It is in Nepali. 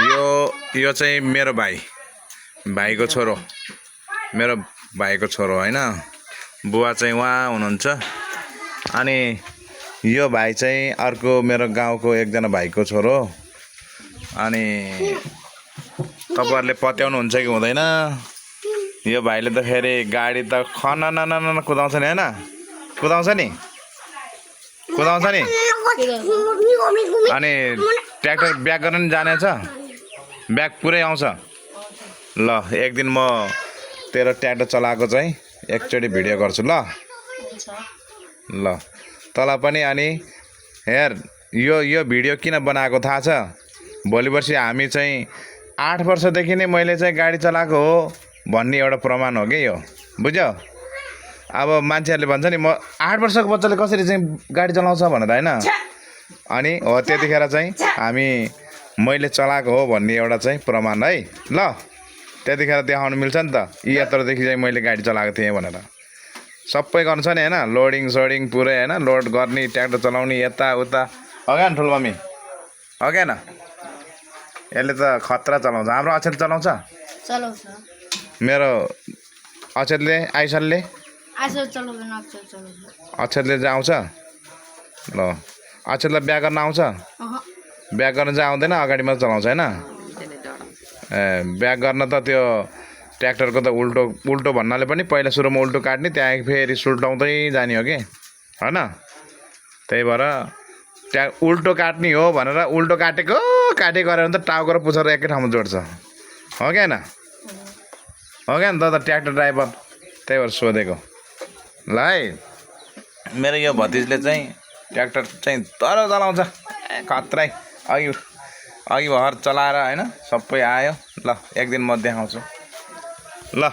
यो चाहिँ मेरो भाइको छोरो हैन। बुवा चाहिँ उहाँ हुनुहुन्छ। अनि यो भाइ चाहिँ अर्को मेरो गाउँको एकजना भाइको छोरो। अनि तपाईहरुले पत्याउनुहुन्छ कि हुँदैन? यो भाइले त फेरि गाडी त खनननन कुदाउँछ नि हैन? कुदाउँछ नि? अनि ट्र्याक्टर ब्याक गर्न नि जानेछ? ब्याक पुरै आउँछ। ल एक दिन म तेरो ट्र्याक्टर चलाएको चाहिँ एकचोटि भिडियो गर्छु ल। ल तँलाई पनि। अनि हेर यो भिडियो किन बनाएको थाहा छ? भोलि पर्सि हामी चाहिँ 8 वर्षदेखि नै मैले चाहिँ गाडी चलाएको हो भन्ने एउटा प्रमाण हो के यो। बुझ्यौ? अब मान्छेहरूले भन्छ नि म 8 वर्षको बच्चाले कसरी चाहिँ गाडी चलाउँछ भनेर हैन। अनि हो त्यतिखेर चाहिँ मैले चलाएको हो भन्ने एउटा चाहिँ प्रमाण है। ल त्यतिखेर देखाउन मिल्छ नि त यी यत्रदेखि चाहिँ मैले गाडी चलाएको थिएँ भनेर। सबै गर्नु छ नि हैन? लोडिङ सोडिङ पुरै हैन? लोड गर्ने, ट्र्याक्टर चलाउने, यता उता। हो क्या ठुलो मम्मी? हो क्या न? यसले त खतरा चलाउँछ। हाम्रो अक्षर चलाउँछ? मेरो अक्षरले आइसनले अक्षरले चाहिँ आउँछ? ल अक्षरलाई ब्याक गर्न आउँछ? ब्याक गर्न चाहिँ आउँदैन, अगाडि मात्र चलाउँछ हैन? ब्याक गर्न त त्यो ट्र्याक्टरको त उल्टो भन्नाले पनि पहिला सुरुमा उल्टो काट्ने, त्यहाँ फेरि सुल्टाउँदै जाने हो कि हैन? त्यही भएर उल्टो काट्ने हो भनेर उल्टो काटे गरेर त टाउको र पुछर एकै ठाउँमा जोड्छ। हो क्या न? हो क्या नि त ट्र्याक्टर ड्राइभर? त्यही भएर सोधेको। ल है मेरो यो भतिजले चाहिँ ट्र्याक्टर चाहिँ तर चलाउँछ खत्रै। अघि भर चलाएर हैन सबै आयो। ल एक दिन म देखाउँछु। ल